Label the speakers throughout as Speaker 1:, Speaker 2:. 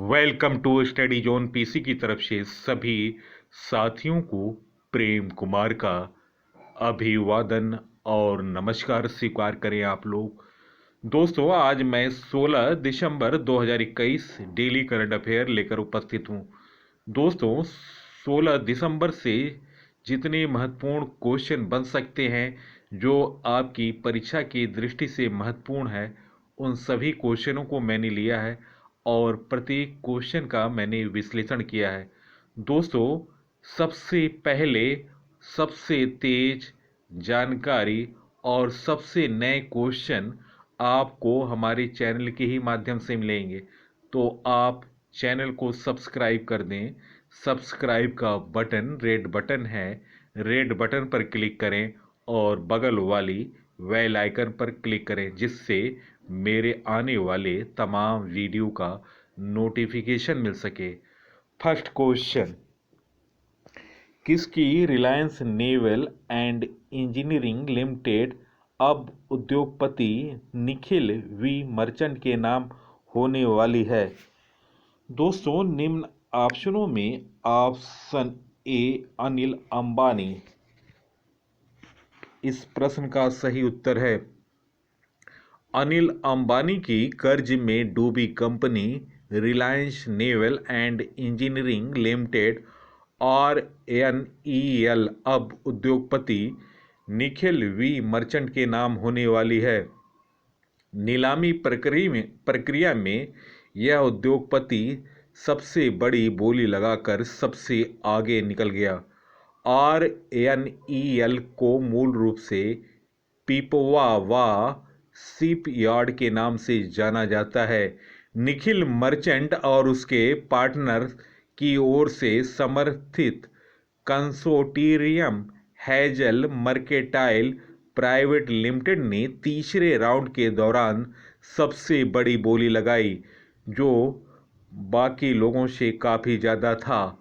Speaker 1: Welcome to Study Zone PC की तरफ से सभी साथियों को प्रेम कुमार का अभिवादन और नमस्कार स्वीकार करें आप लोग। दोस्तों, आज मैं 16 दिसंबर 2021 डेली करंट अफेयर लेकर उपस्थित हूं। दोस्तों, 16 दिसंबर से जितने महत्वपूर्ण क्वेश्चन बन सकते हैं जो आपकी परीक्षा की दृष्टि से महत्वपूर्ण है, उन सभी क्वेश्चनों को मैंने लिया है और प्रत्येक क्वेश्चन का मैंने विश्लेषण किया है। दोस्तों, सबसे पहले सबसे तेज जानकारी और सबसे नए क्वेश्चन आपको हमारे चैनल के ही माध्यम से मिलेंगे, तो आप चैनल को सब्सक्राइब कर दें। सब्सक्राइब का बटन रेड बटन है, रेड बटन पर क्लिक करें और बगल वाली बेल आइकन पर क्लिक करें, जिससे मेरे आने वाले तमाम वीडियो का नोटिफिकेशन मिल सके। फर्स्ट क्वेश्चन, किसकी Reliance naval and engineering limited अब उद्योगपति निखिल वी मर्चेंट के नाम होने वाली है? दोस्तों, निम्न ऑप्शनों में ऑप्शन ए अनिल अंबानी इस प्रश्न का सही उत्तर है। अनिल अंबानी की कर्ज में डूबी company Reliance naval and engineering limited RNEL अब उद्योगपति निखिल वी मर्चेंट के नाम होने वाली है। नीलामी प्रक्रिया में यह उद्योगपति सबसे बड़ी बोली लगाकर सबसे आगे निकल गया। RNEL को मूल रूप से पिपवावा शिप यार्ड के नाम से जाना जाता है। निखिल मर्चेंट और उसके पार्टनर की ओर से समर्थित consortium hazel mercantile private limited ने तीसरे राउंड के दौरान सबसे बड़ी बोली लगाई, जो बाकी लोगों से काफ़ी ज़्यादा था।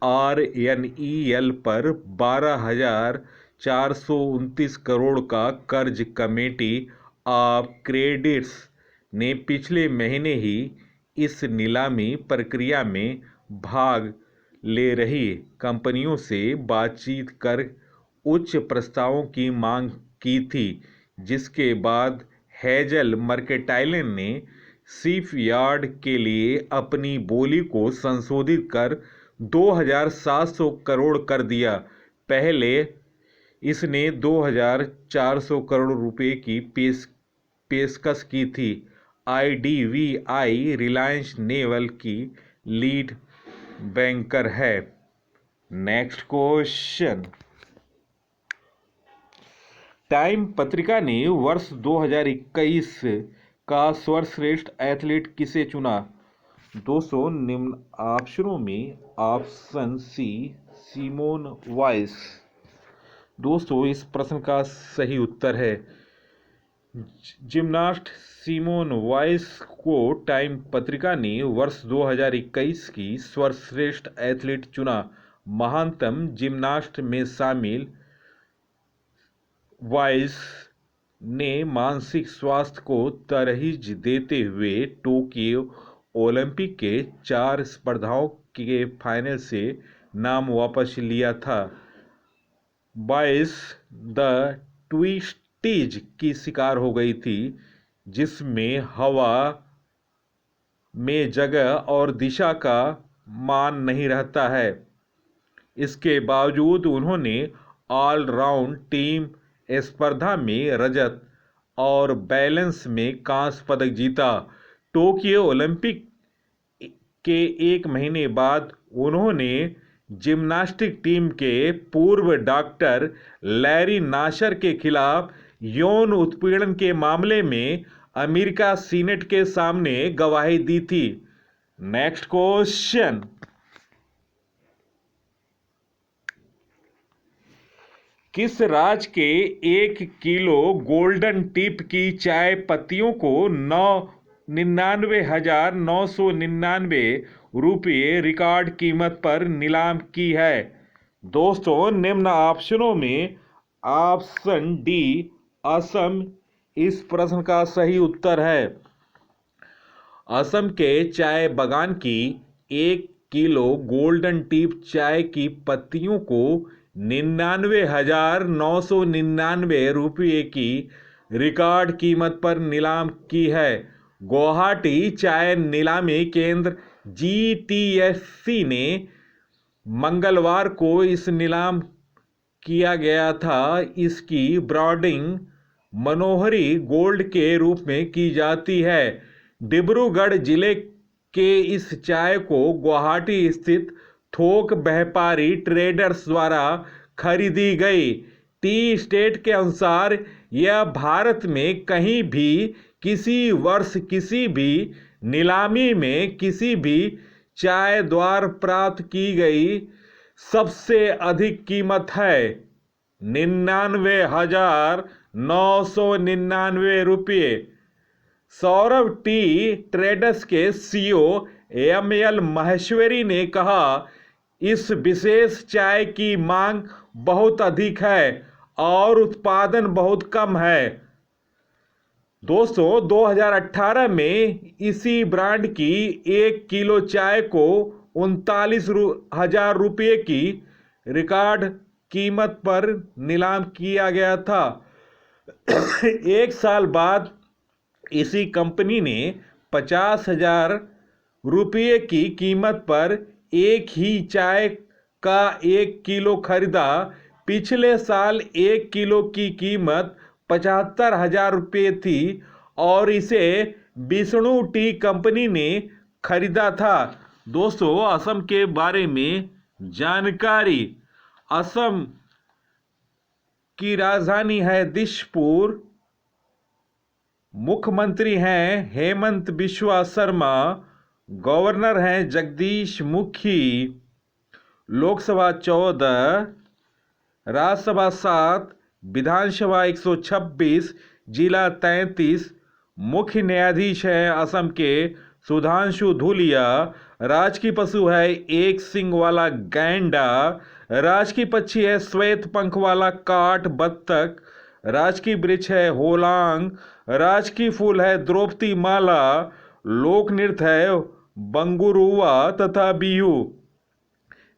Speaker 1: RNEL पर 12,429 करोड़ का कर्ज कमेटी ऑफ क्रेडिट्स ने पिछले महीने ही इस नीलामी प्रक्रिया में भाग ले रही कंपनियों से बातचीत कर उच्च प्रस्तावों की मांग की थी, जिसके बाद हेजल मर्केंटाइल ने शिपयार्ड के लिए अपनी बोली को संशोधित कर 2,700 करोड़ कर दिया। पहले इसने 2,400 करोड़ रुपए की पेशकश की थी। IDVI रिलायंस नेवल की लीड बैंकर है। नेक्स्ट क्वेश्चन, टाइम पत्रिका ने वर्ष 2021 का सर्वश्रेष्ठ एथलीट किसे चुना? दोस्तों, निम्न ऑप्शनों में ऑप्शन सी सिमोन वाइस दोस्तों इस प्रश्न का सही उत्तर है। जिम्नास्ट सिमोन वाइस को टाइम पत्रिका ने वर्ष 2021 की सर्वश्रेष्ठ एथलीट चुना। महानतम जिम्नास्ट में शामिल वाइस ने मानसिक स्वास्थ्य को तरजीह देते हुए टोक्यो ओलंपिक के 4 स्पर्धाओं के फाइनल से नाम वापस लिया था। वाइस द ट्विस्टीज की शिकार हो गई थी, जिसमें हवा में जगह और दिशा का मान नहीं रहता है। इसके बावजूद उन्होंने ऑलराउंड टीम स्पर्धा में रजत और बैलेंस में कांस्य पदक जीता। टोक्यो ओलंपिक के एक महीने बाद उन्होंने जिम्नास्टिक टीम के पूर्व डॉक्टर लैरी नासर के खिलाफ यौन उत्पीड़न के मामले में अमेरिका सीनेट के सामने गवाही दी थी। नेक्स्ट क्वेश्चन, किस राज्य के 1 किलो गोल्डन टिप की चाय पत्तियों को 99,999 रुपये रिकॉर्ड कीमत पर नीलाम की है? दोस्तों, निम्न ऑप्शनों में ऑप्शन डी असम इस प्रश्न का सही उत्तर है। असम के चाय बागान की 1 किलो गोल्डन टीप चाय की पत्तियों को 99,999 रुपये की रिकॉर्ड कीमत पर नीलाम की है। गुवाहाटी चाय नीलामी केंद्र GTSC ने मंगलवार को इस नीलाम किया गया था। इसकी ब्रांडिंग मनोहरी गोल्ड के रूप में की जाती है। डिब्रूगढ़ जिले के इस चाय को गुवाहाटी स्थित थोक व्यापारी ट्रेडर्स द्वारा खरीदी गई। टी स्टेट के अनुसार यह भारत में कहीं भी किसी वर्ष किसी भी नीलामी में किसी भी चाय द्वारा प्राप्त की गई सबसे अधिक कीमत है। 99,999 रुपये। सौरभ टी ट्रेडर्स के CEO ML महेश्वरी ने कहा, इस विशेष चाय की मांग बहुत अधिक है और उत्पादन बहुत कम है। दोस्तों 2018 में इसी ब्रांड की 1 किलो चाय को 39,000 रुपये की रिकॉर्ड कीमत पर नीलाम किया गया था। एक साल बाद इसी कंपनी ने 50,000 रुपये की कीमत पर एक ही चाय का 1 किलो खरीदा। पिछले साल 1 किलो की कीमत 75,000 रुपये थी और इसे विष्णु टी कंपनी ने खरीदा था। दोस्तों असम के बारे में जानकारी। असम की राजधानी है दिसपुर। मुख्यमंत्री हैं हेमंत बिश्वा शर्मा। गवर्नर हैं जगदीश मुखी। लोकसभा 14, राज्यसभा 7, विधानसभा 126, जिला 33। मुख्य न्यायाधीश हैं असम के सुधांशु धूलिया। राजकीय पशु है एक सींग वाला गैंडा। राजकीय पक्षी है श्वेत पंख वाला काठ बत्तख। राजकीय वृक्ष है होलांग। राजकीय फूल है द्रौपदी माला। लोक नृत्य है बंगुरुआ तथा बिहू।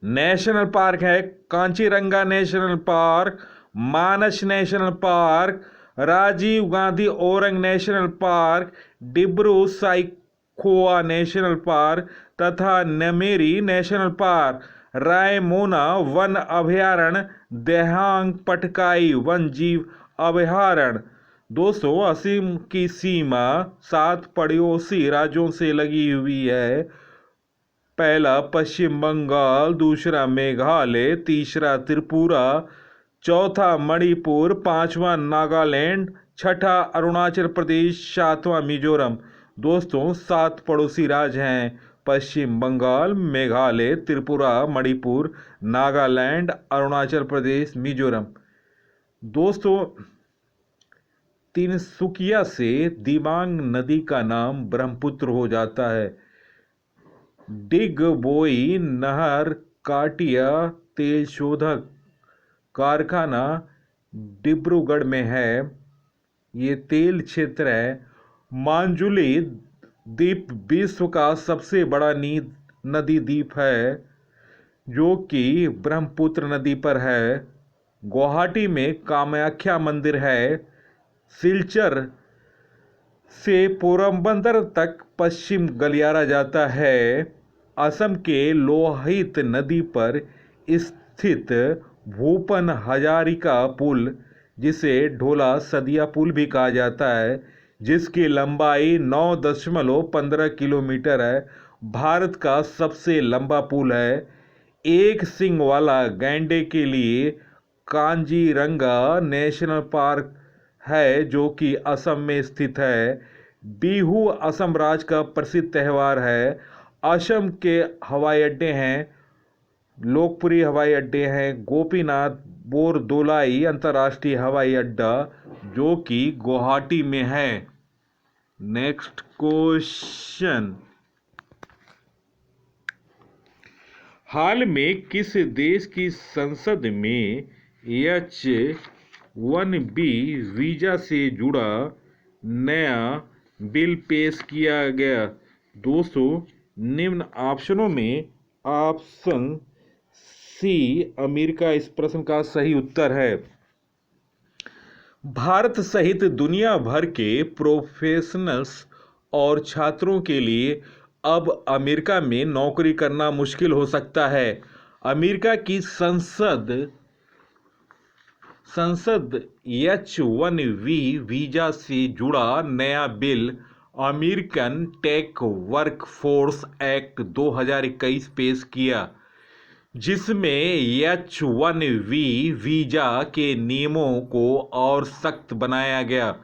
Speaker 1: नेशनल पार्क है Kanchiranga national park, Manas national park, Rajiv Gandhi Orang national park, Dibru Saikhowa national park तथा नमेरी नेशनल पार्क। रायमोना वन अभयारण्य, देहांग पटकाई वन जीव अभयारण्य। दोस्तों असम की सीमा 7 पड़ोसी राज्यों से लगी हुई है। पहला पश्चिम बंगाल, दूसरा मेघालय, तीसरा त्रिपुरा, चौथा मणिपुर, पांचवा नागालैंड, छठा अरुणाचल प्रदेश, सातवां मिजोरम। दोस्तों 7 पड़ोसी राज्य हैं पश्चिम बंगाल, मेघालय, त्रिपुरा, मणिपुर, नागालैंड, अरुणाचल प्रदेश, मिजोरम। दोस्तों तिनसुकिया से दिबांग नदी का नाम ब्रह्मपुत्र हो जाता है। डिगबोई नहर काटिया तेल शोधक कारखाना डिब्रूगढ़ में है। ये तेल क्षेत्र है। मांजुली द्वीप विश्व का सबसे बड़ा नदी द्वीप है जो कि ब्रह्मपुत्र नदी पर है। गुवाहाटी में कामाख्या मंदिर है। सिलचर से पोरबंदर तक पश्चिम गलियारा जाता है। असम के लोहित नदी पर स्थित भूपन हजारिका पुल, जिसे ढोला सदिया पुल भी कहा जाता है, जिसकी लंबाई 9.15 किलोमीटर है, भारत का सबसे लंबा पुल है। एक सींग वाला गैंडे के लिए कांजीरंगा नेशनल पार्क है जो कि असम में स्थित है। बिहू असम राज्य का प्रसिद्ध त्यौहार है। असम के हवाई अड्डे हैं, लोकप्रिय हवाई अड्डे हैं गोपीनाथ बोरदोलाई अंतर्राष्ट्रीय हवाई अड्डा जो कि गुवाहाटी में है। Next question. हाल में किस देश की संसद में H-1B वीजा से जुड़ा नया बिल पेश किया गया? दोस्तों, निम्न ऑप्शनों में ऑप्शन सी अमेरिका इस प्रश्न का सही उत्तर है। भारत सहित दुनिया भर के प्रोफेशनल्स और छात्रों के लिए अब अमेरिका में नौकरी करना मुश्किल हो सकता है। अमेरिका की संसद H-1B वीजा से जुड़ा नया bill American tech workforce act 2021 पेश किया, जिसमें H-1B वीजा के नियमों को और सख्त बनाया गया।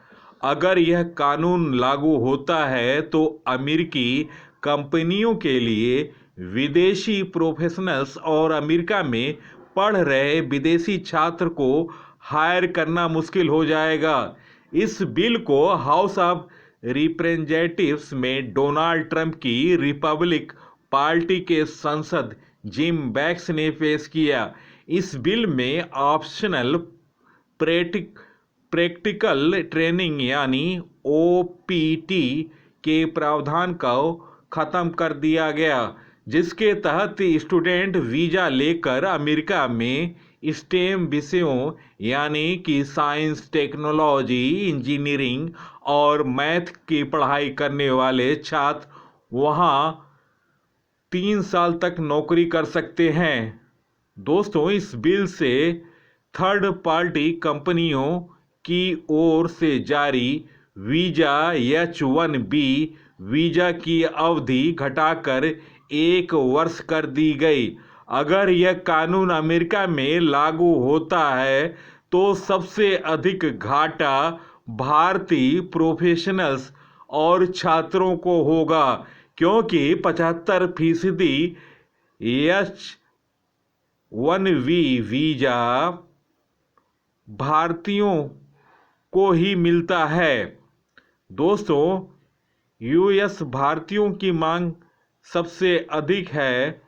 Speaker 1: अगर यह कानून लागू होता है तो अमेरिकी कंपनियों के लिए विदेशी प्रोफेशनल्स और अमेरिका में पढ़ रहे विदेशी छात्र को हायर करना मुश्किल हो जाएगा। इस बिल को हाउस ऑफ रिप्रेजेंटेटिव्स में डोनाल्ड ट्रंप की रिपब्लिक पार्टी के सांसद जिम बैक्स ने पेश किया। इस बिल में ऑप्शनल प्रैक्टिकल ट्रेनिंग यानी OPT के प्रावधान को खत्म कर दिया गया, जिसके तहत स्टूडेंट वीजा लेकर अमेरिका में स्टेम विषयों यानी कि साइंस, टेक्नोलॉजी, इंजीनियरिंग और मैथ की पढ़ाई करने वाले छात्र वहां 3 साल तक नौकरी कर सकते हैं। दोस्तों, इस बिल से थर्ड पार्टी कंपनियों की ओर से जारी वीजा H-1B वीजा की अवधि घटाकर 1 वर्ष कर दी गई। अगर यह कानून अमेरिका में लागू होता है तो सबसे अधिक घाटा भारतीय प्रोफेशनल्स और छात्रों को होगा, क्योंकि 75% H-1B वीजा भारतीयों को ही मिलता है। दोस्तों, US भारतीयों की मांग सबसे अधिक है।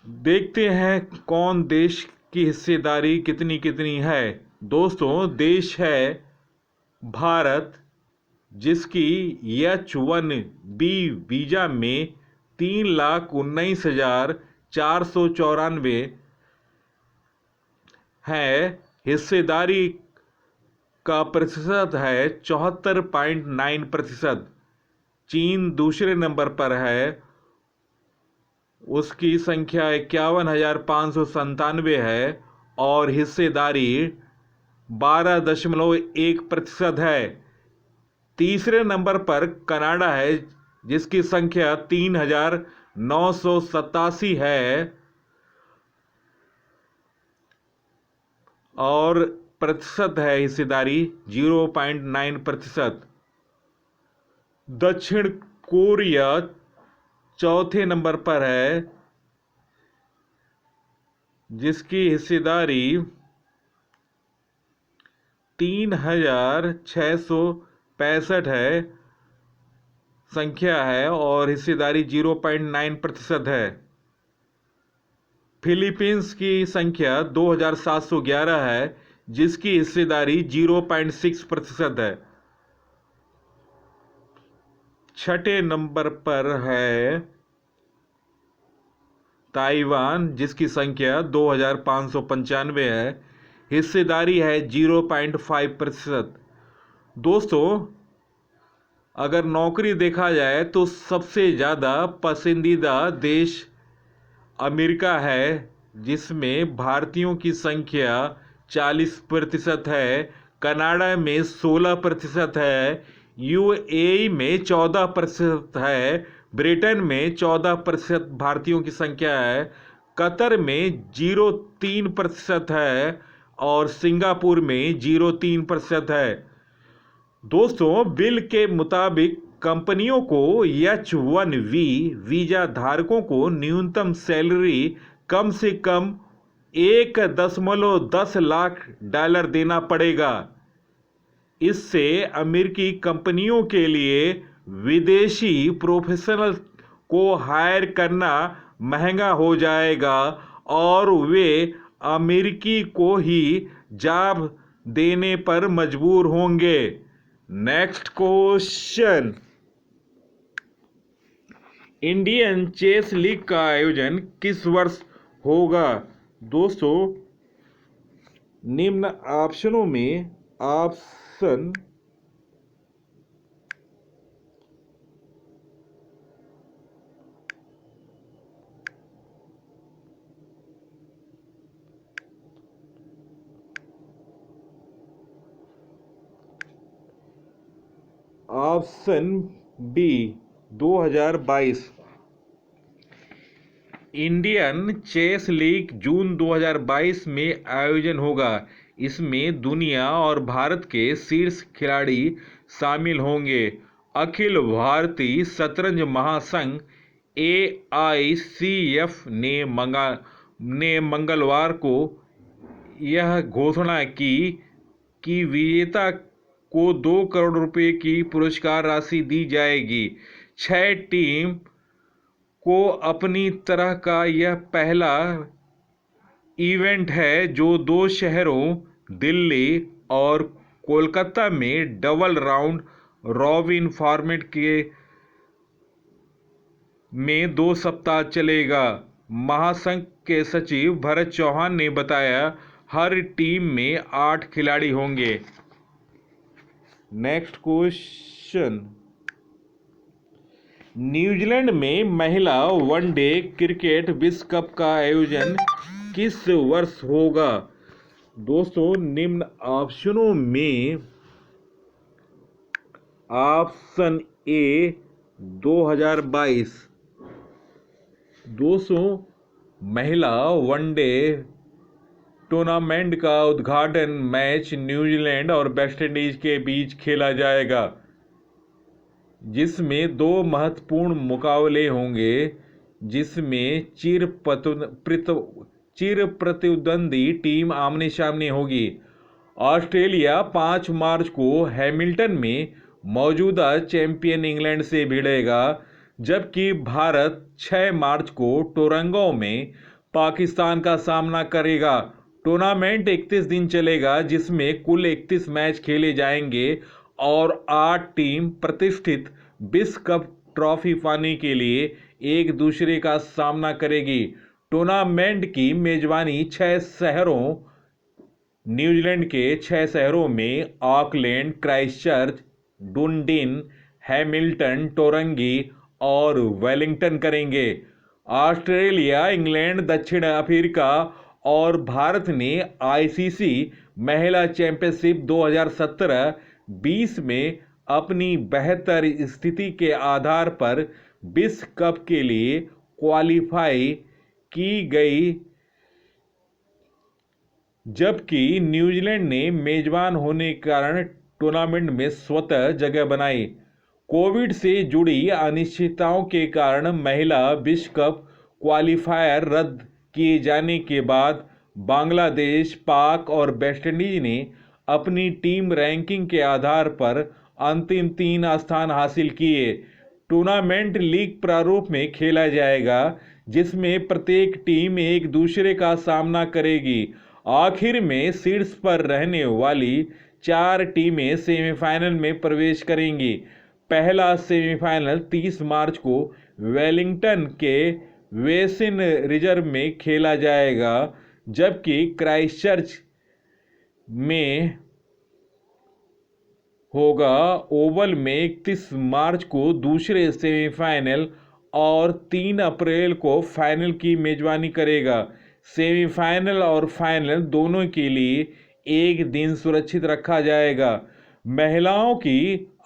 Speaker 1: देखते हैं कौन देश की हिस्सेदारी कितनी कितनी है। दोस्तों, देश है भारत, जिसकी H-1B वीजा में 3,19,494 है। हिस्सेदारी का प्रतिशत है 74.9%। चीन दूसरे नंबर पर है, उसकी संख्या 51,597 है और हिस्सेदारी 12.1% है। तीसरे नंबर पर कनाडा है, जिसकी संख्या 3,987 है और प्रतिशत है हिस्सेदारी 0.9%। दक्षिण कोरिया चौथे नंबर पर है, जिसकी हिस्सेदारी 3,665 है संख्या है और हिस्सेदारी 0.9% है। फिलीपींस की संख्या 2,711 है, जिसकी हिस्सेदारी 0.6% है। छठे नंबर पर है ताइवान, जिसकी संख्या 2,595 है, हिस्सेदारी है 0.5%। दोस्तों, अगर नौकरी देखा जाए तो सबसे ज़्यादा पसंदीदा देश अमेरिका है, जिसमें भारतीयों की संख्या 40% है, कनाडा में 16% है, UAE में 14% है, ब्रिटेन में 14% भारतीयों की संख्या है, कतर में 0.3% है और सिंगापुर में 0.3% है। दोस्तों, बिल के मुताबिक कंपनियों को H-1B वीजा धारकों को न्यूनतम सैलरी कम से कम $1.10 लाख देना पड़ेगा। इससे अमेरिकी कंपनियों के लिए विदेशी प्रोफेशनल को हायर करना महंगा हो जाएगा और वे अमेरिकी को ही जॉब देने पर मजबूर होंगे। Next question. Indian chess league का आयोजन किस वर्ष होगा? दोस्तों, निम्न ऑप्शनों में option option B 2022। Indian chess league June 2022 में आयोजन होगा। इसमें दुनिया और भारत के शीर्ष खिलाड़ी शामिल होंगे। अखिल भारतीय शतरंज महासंघ AICF ने मंगलवार को यह घोषणा की कि विजेता को 2 करोड़ रुपए की पुरस्कार राशि दी जाएगी। 6 टीम को अपनी तरह का यह पहला इवेंट है जो 2 शहरों दिल्ली और कोलकाता में डबल राउंड रॉबिन फॉर्मेट में 2 सप्ताह चलेगा। महासंघ के सचिव भरत चौहान ने बताया, हर टीम में 8 खिलाड़ी होंगे। नेक्स्ट क्वेश्चन, न्यूजीलैंड में महिला वनडे क्रिकेट विश्व कप का आयोजन किस वर्ष होगा? दोस्तों, निम्न ऑप्शनों में ऑप्शन ए 2022। दोस्तों, महिला वनडे टूर्नामेंट का उद्घाटन मैच न्यूजीलैंड और वेस्टइंडीज के बीच खेला जाएगा, जिसमें 2 महत्वपूर्ण मुकाबले होंगे, जिसमें चिर प्रतिद्वंदी टीम आमने सामने होगी। ऑस्ट्रेलिया 5 मार्च को हैमिल्टन में मौजूदा चैंपियन इंग्लैंड से भिड़ेगा, जबकि भारत 6 मार्च को टोरंटो में पाकिस्तान का सामना करेगा। टूर्नामेंट 31 दिन चलेगा, जिसमें कुल 31 मैच खेले जाएंगे और 8 टीम प्रतिष्ठित विश्व कप ट्रॉफी पाने के लिए एक दूसरे का सामना करेगी। टूर्नामेंट की मेजबानी 6 शहरों न्यूजीलैंड के 6 शहरों में ऑकलैंड, क्राइस्टचर्च, डुंडिन, हैमिल्टन, टोरंगी और वेलिंगटन करेंगे। ऑस्ट्रेलिया, इंग्लैंड, दक्षिण अफ्रीका और भारत ने ICC महिला चैंपियनशिप 2017-20 में अपनी बेहतर स्थिति के आधार पर विश्व कप के लिए क्वालिफाई की गई, जबकि न्यूजीलैंड ने मेजबान होने के कारण टूर्नामेंट में स्वतः जगह बनाई। कोविड से जुड़ी अनिश्चितताओं के कारण महिला विश्व कप क्वालिफायर रद्द किए जाने के बाद बांग्लादेश, पाक और वेस्टइंडीज ने अपनी टीम रैंकिंग के आधार पर अंतिम 3 स्थान हासिल किए। टूर्नामेंट लीग प्रारूप में खेला जाएगा, जिसमें प्रत्येक टीम एक दूसरे का सामना करेगी। आखिर में शीर्ष पर रहने वाली 4 टीमें सेमीफाइनल में प्रवेश करेंगी। पहला सेमीफाइनल 30 मार्च को वेलिंगटन के वेसिन रिजर्व में खेला जाएगा, जबकि क्राइस्टचर्च में होगा। ओवल में 31 मार्च को दूसरे सेमीफाइनल और 3 अप्रैल को फाइनल की मेजबानी करेगा। सेमीफाइनल और फाइनल दोनों के लिए एक दिन सुरक्षित रखा जाएगा। महिलाओं की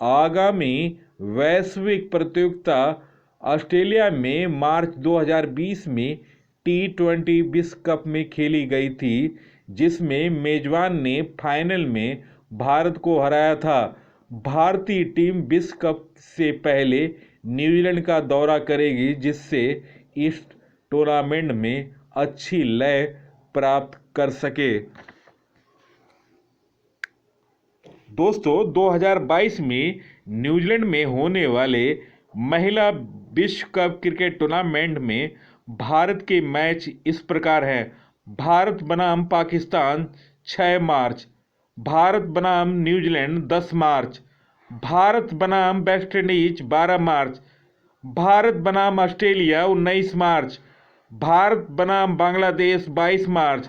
Speaker 1: आगामी वैश्विक प्रतियोगिता ऑस्ट्रेलिया में मार्च 2020 में T20 विश्व कप में खेली गई थी, जिसमें मेजबान ने फाइनल में भारत को हराया था। भारतीय टीम विश्व कप से पहले न्यूजीलैंड का दौरा करेगी, जिससे इस टूर्नामेंट में अच्छी लय प्राप्त कर सके। दोस्तों, 2022 में न्यूजीलैंड में होने वाले महिला विश्व कप क्रिकेट टूर्नामेंट में भारत के मैच इस प्रकार हैं। भारत बनाम पाकिस्तान 6 मार्च, भारत बनाम न्यूजीलैंड 10 मार्च, भारत बनाम वेस्टइंडीज 12 मार्च, भारत बनाम ऑस्ट्रेलिया 19 मार्च, भारत बनाम बांग्लादेश 22 मार्च,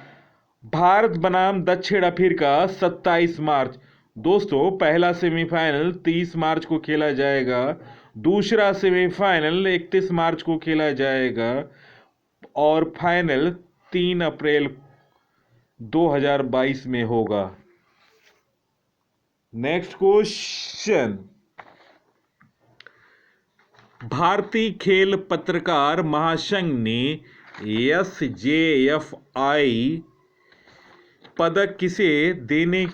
Speaker 1: भारत बनाम दक्षिण अफ्रीका 27 मार्च। दोस्तों, पहला सेमीफाइनल 30 मार्च को खेला जाएगा, दूसरा सेमीफाइनल 31 मार्च को खेला जाएगा और फाइनल 3 अप्रैल 2022 में होगा। नेक्स्ट क्वेश्चन, भारतीय खेल पत्रकार महासंघ ने SJFI पदक किसे देने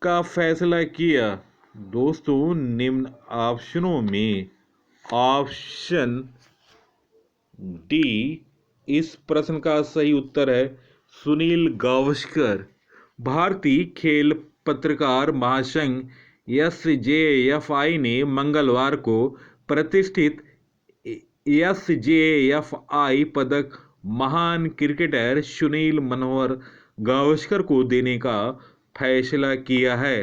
Speaker 1: का फैसला किया? दोस्तों, निम्न ऑप्शनों में ऑप्शन डी इस प्रश्न का सही उत्तर है, सुनील गावस्कर। भारतीय खेल पत्रकार महासंघ SJFI ने मंगलवार को प्रतिष्ठित SJFI पदक महान क्रिकेटर सुनील मनोहर गावस्कर को देने का फैसला किया है।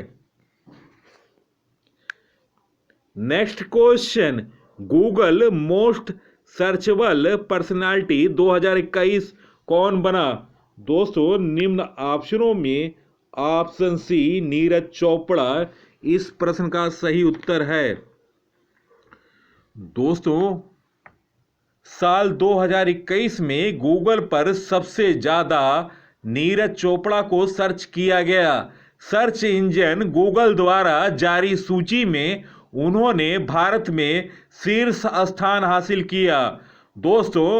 Speaker 1: Next question, Google most searchable personality 2021 कौन बना? दोस्तों, निम्न ऑप्शनों में ऑप्शन सी नीरज चोपड़ा इस प्रश्न का सही उत्तर है। दोस्तों, साल 2021 में गूगल पर सबसे ज्यादा नीरज चोपड़ा को सर्च किया गया। सर्च इंजन गूगल द्वारा जारी सूची में उन्होंने भारत में शीर्ष स्थान हासिल किया। दोस्तों,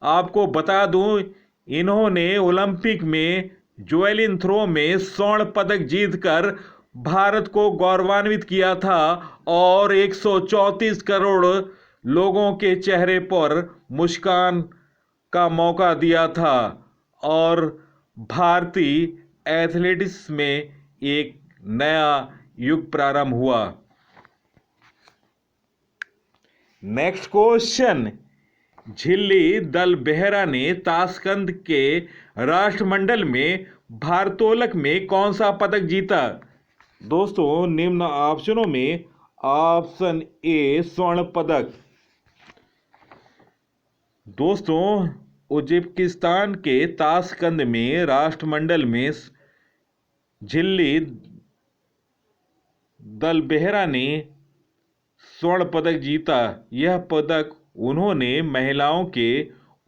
Speaker 1: आपको बता दूं, इन्होंने ओलंपिक में जैवलिन थ्रो में स्वर्ण पदक जीतकर भारत को गौरवान्वित किया था और 134 करोड़ लोगों के चेहरे पर मुस्कान का मौका दिया था और भारतीय एथलेटिक्स में एक नया युग प्रारंभ हुआ। नेक्स्ट क्वेश्चन, झिल्ली दल बेहरा ने ताशकंद के राष्ट्रमंडल में भारोत्तोलक में कौन सा पदक जीता? दोस्तों, निम्न ऑप्शनों में ऑप्शन ए स्वर्ण पदक। दोस्तों, उज्बेकिस्तान के ताशकंद में राष्ट्रमंडल में झिल्ली दल बेहरा ने स्वर्ण पदक जीता। यह पदक उन्होंने महिलाओं के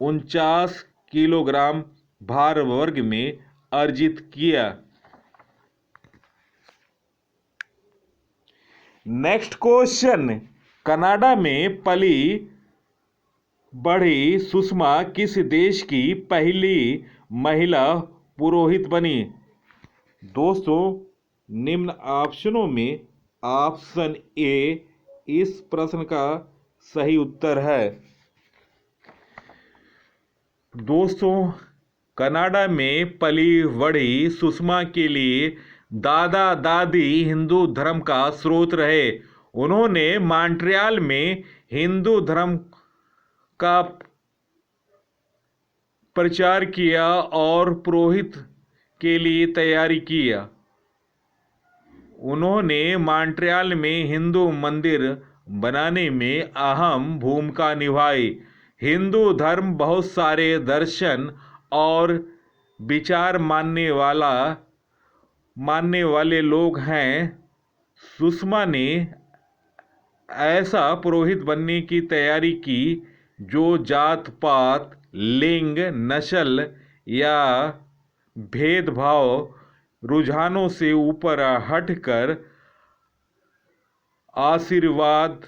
Speaker 1: 49 किलोग्राम भार वर्ग में अर्जित किया। नेक्स्ट क्वेश्चन, कनाडा में पली बढ़ी सुषमा किस देश की पहली महिला पुरोहित बनी? दोस्तों, निम्न ऑप्शनों में ऑप्शन ए इस प्रश्न का सही उत्तर है। दोस्तों, कनाडा में पली बढ़ी सुषमा के लिए दादा दादी हिंदू धर्म का स्रोत रहे। उन्होंने मॉन्ट्रियल में हिंदू धर्म का प्रचार किया और पुरोहित के लिए तैयारी किया। उन्होंने मॉन्ट्रियल में हिंदू मंदिर बनाने में अहम भूमिका निभाई। हिंदू धर्म बहुत सारे दर्शन और विचार मानने वाले लोग हैं। सुषमा ने ऐसा पुरोहित बनने की तैयारी की जो जात पात, लिंग, नस्ल या भेदभाव रुझानों से ऊपर हटकर आशीर्वाद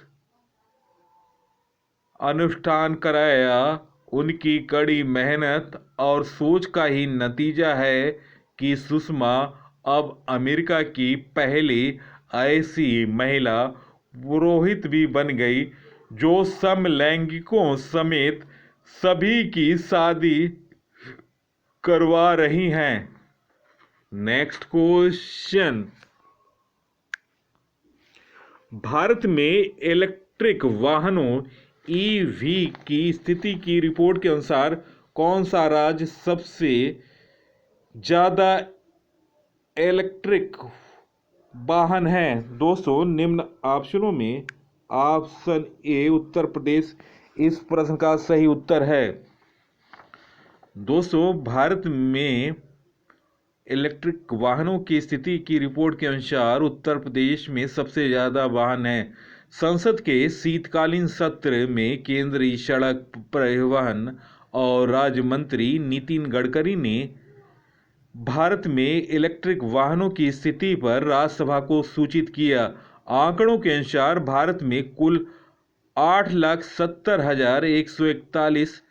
Speaker 1: अनुष्ठान कराया। उनकी कड़ी मेहनत और सोच का ही नतीजा है कि सुषमा अब अमेरिका की पहली ऐसी महिला पुरोहित भी बन गई जो समलैंगिकों समेत सभी की शादी करवा रही हैं। नेक्स्ट क्वेश्चन, भारत में इलेक्ट्रिक वाहनों ईवी की स्थिति की रिपोर्ट के अनुसार कौन सा राज्य सबसे ज्यादा इलेक्ट्रिक वाहन है? दोस्तों, निम्न ऑप्शनों में ऑप्शन ए उत्तर प्रदेश इस प्रश्न का सही उत्तर है। दोस्तों, भारत में इलेक्ट्रिक वाहनों की स्थिति की रिपोर्ट के अनुसार उत्तर प्रदेश में सबसे ज़्यादा वाहन हैं। संसद के शीतकालीन सत्र में केंद्रीय सड़क परिवहन और राज्य मंत्री नितिन गडकरी ने भारत में इलेक्ट्रिक वाहनों की स्थिति पर राज्यसभा को सूचित किया। आंकड़ों के अनुसार भारत में कुल 8,70,141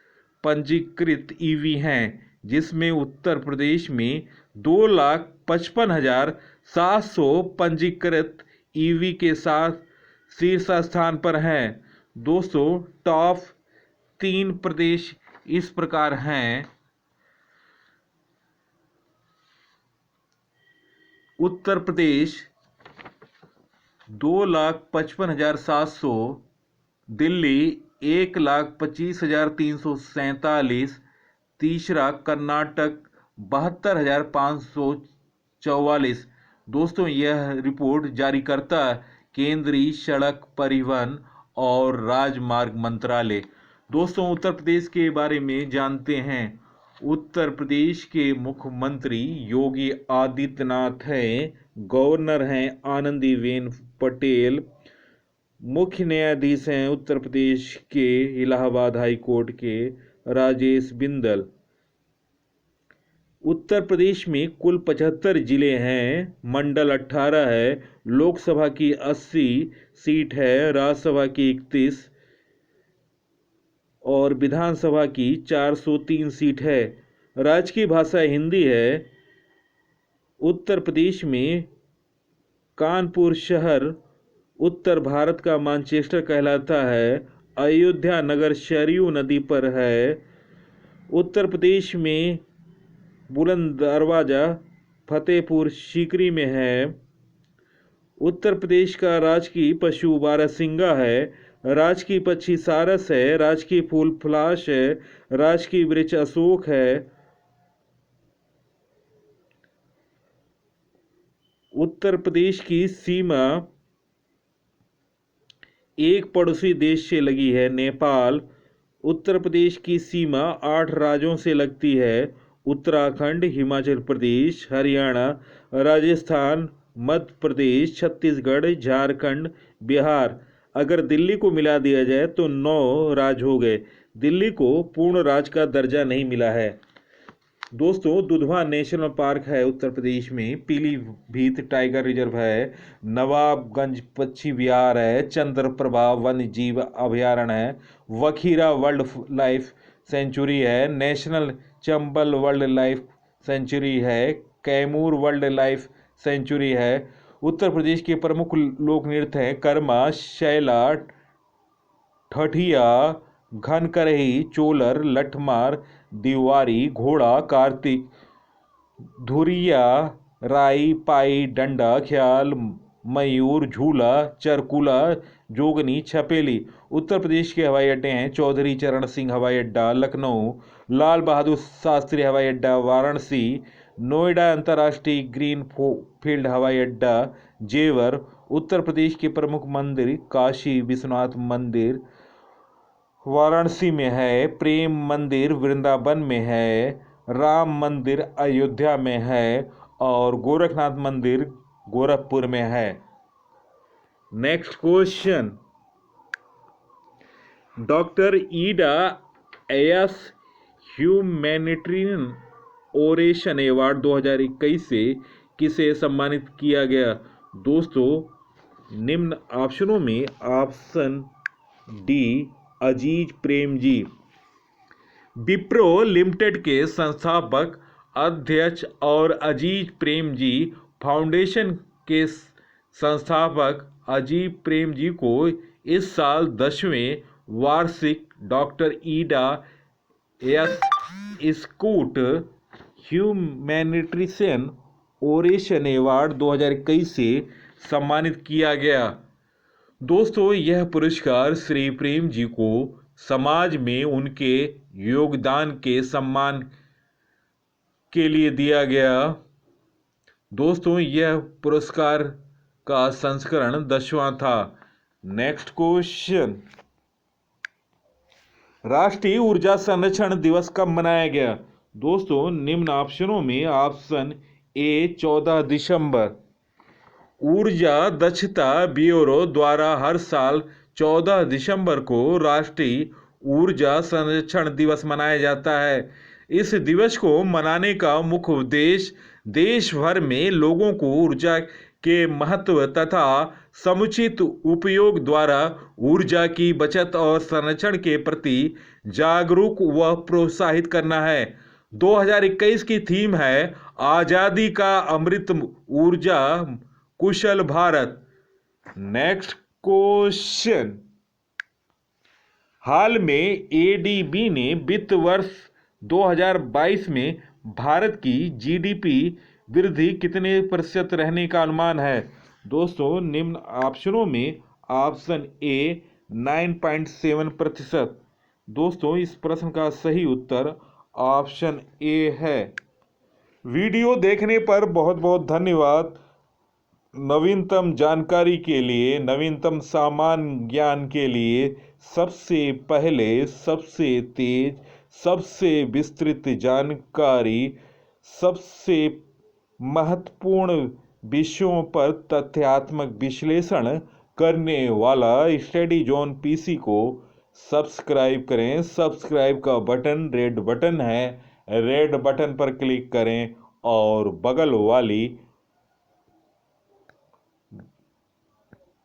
Speaker 1: पंजीकृत ईवी हैं, जिसमें उत्तर प्रदेश में 2,55,700 पंजीकृत ईवी के साथ शीर्ष स्थान पर हैं। दोस्तों, टॉप 3 प्रदेश इस प्रकार हैं: उत्तर प्रदेश 2,55,700, दिल्ली 1,25,347, तीसरा कर्नाटक 72,544। दोस्तों, यह रिपोर्ट जारी करता केंद्रीय सड़क परिवहन और राजमार्ग मंत्रालय। दोस्तों, उत्तर प्रदेश के बारे में जानते हैं। उत्तर प्रदेश के मुख्यमंत्री योगी आदित्यनाथ हैं। गवर्नर हैं आनंदीबेन पटेल। मुख्य न्यायाधीश हैं उत्तर प्रदेश के इलाहाबाद हाई कोर्ट के राजेश बिंदल। उत्तर प्रदेश में कुल 75 जिले हैं, मंडल 18 है, लोकसभा की 80 सीट है, राज्यसभा की 31 और विधानसभा की 403 सीट है। राज्य की भाषा हिंदी है। उत्तर प्रदेश में कानपुर शहर उत्तर भारत का मैनचेस्टर कहलाता है। अयोध्या नगर सरयू नदी पर है। उत्तर प्रदेश में बुलंद दरवाजा फतेहपुर सीकरी में है। उत्तर प्रदेश का राजकीय पशु बारहसिंगा है। राजकीय पक्षी सारस है। राजकीय फूल पलाश है। राजकीय वृक्ष अशोक है। उत्तर प्रदेश की सीमा एक पड़ोसी देश से लगी है, नेपाल। उत्तर प्रदेश की सीमा 8 राज्यों से लगती है: उत्तराखंड, हिमाचल प्रदेश, हरियाणा, राजस्थान, मध्य प्रदेश, छत्तीसगढ़, झारखंड, बिहार। अगर दिल्ली को मिला दिया जाए तो 9 राज्य हो गए। दिल्ली को पूर्ण राज्य का दर्जा नहीं मिला है। दोस्तों, दुधवा नेशनल पार्क है उत्तर प्रदेश में। पीलीभीत टाइगर रिजर्व है। नवाबगंज पक्षी विहार है। चंद्रप्रभा वन्य जीव अभयारण्य है। वखीरा वर्ल्ड लाइफ सेंचुरी है। National Chambal world life sanctuary है। कैमूर वर्ल्ड लाइफ सेंचुरी है। उत्तर प्रदेश के प्रमुख लोक नृत्य हैं कर्मा, शैला, ठठिया, घनकरही, चोलर, लठमार, दीवारी, घोड़ा, कार्तिक, धुरिया, राई, पाई, डंडा, ख्याल, मयूर, झूला, चरकुला, जोगनी, छपेली। उत्तर प्रदेश के हवाई अड्डे हैं चौधरी चरण सिंह हवाई अड्डा लखनऊ, लाल बहादुर शास्त्री हवाई अड्डा वाराणसी, नोएडा अंतर्राष्ट्रीय ग्रीन फील्ड हवाई अड्डा जेवर। उत्तर प्रदेश के प्रमुख मंदिर काशी विश्वनाथ मंदिर वाराणसी में है। प्रेम मंदिर वृंदावन में है। राम मंदिर अयोध्या में है और गोरखनाथ मंदिर गोरखपुर में है। Next question, doctor Ida S humanitarian oration award 2021 से किसे सम्मानित किया गया? दोस्तों, निम्न ऑप्शनों में ऑप्शन डी अजीज प्रेम जी। विप्रो लिमिटेड के संस्थापक अध्यक्ष और अजीज प्रेम जी फाउंडेशन के संस्थापक अजीज प्रेम जी को इस साल 10वें वार्षिक doctor Ida S Scudder humanitarian oration award 2021 से सम्मानित किया गया। दोस्तों, यह पुरस्कार श्री प्रेम जी को समाज में उनके योगदान के सम्मान के लिए दिया गया। दोस्तों, यह पुरस्कार का संस्करण 10वां था। नेक्स्ट क्वेश्चन, राष्ट्रीय ऊर्जा संरक्षण दिवस कब मनाया गया? दोस्तों निम्न ऑप्शनों में ऑप्शन ए 14 दिसंबर। ऊर्जा दक्षता ब्यूरो द्वारा हर साल 14 दिसंबर को राष्ट्रीय ऊर्जा संरक्षण दिवस मनाया जाता है। इस दिवस को मनाने का मुख्य उद्देश्य देश भर में लोगों को ऊर्जा के महत्व तथा समुचित उपयोग द्वारा ऊर्जा की बचत और संरक्षण के प्रति जागरूक व प्रोत्साहित करना है। 2021 की थीम है आजादी का अमृत ऊर्जा कुशल भारत। नेक्स्ट क्वेश्चन, हाल में एडीबी ने वित्त वर्ष 2022 में भारत की जीडीपी वृद्धि कितने प्रतिशत रहने का अनुमान है? दोस्तों निम्न ऑप्शनों में ऑप्शन ए 9.7%। दोस्तों इस प्रश्न का सही उत्तर ऑप्शन ए है। वीडियो देखने पर बहुत बहुत धन्यवाद। नवीनतम जानकारी के लिए, नवीनतम सामान्य ज्ञान के लिए सबसे पहले, सबसे तेज, सबसे विस्तृत जानकारी, सबसे महत्वपूर्ण विषयों पर तथ्यात्मक विश्लेषण करने वाला स्टडी जोन पीसी को सब्सक्राइब करें। सब्सक्राइब का बटन रेड बटन है, रेड बटन पर क्लिक करें और बगल वाली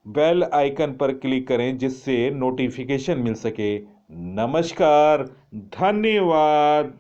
Speaker 1: बेल आइकन पर क्लिक करें जिससे नोटिफिकेशन मिल सके। नमस्कार, धन्यवाद।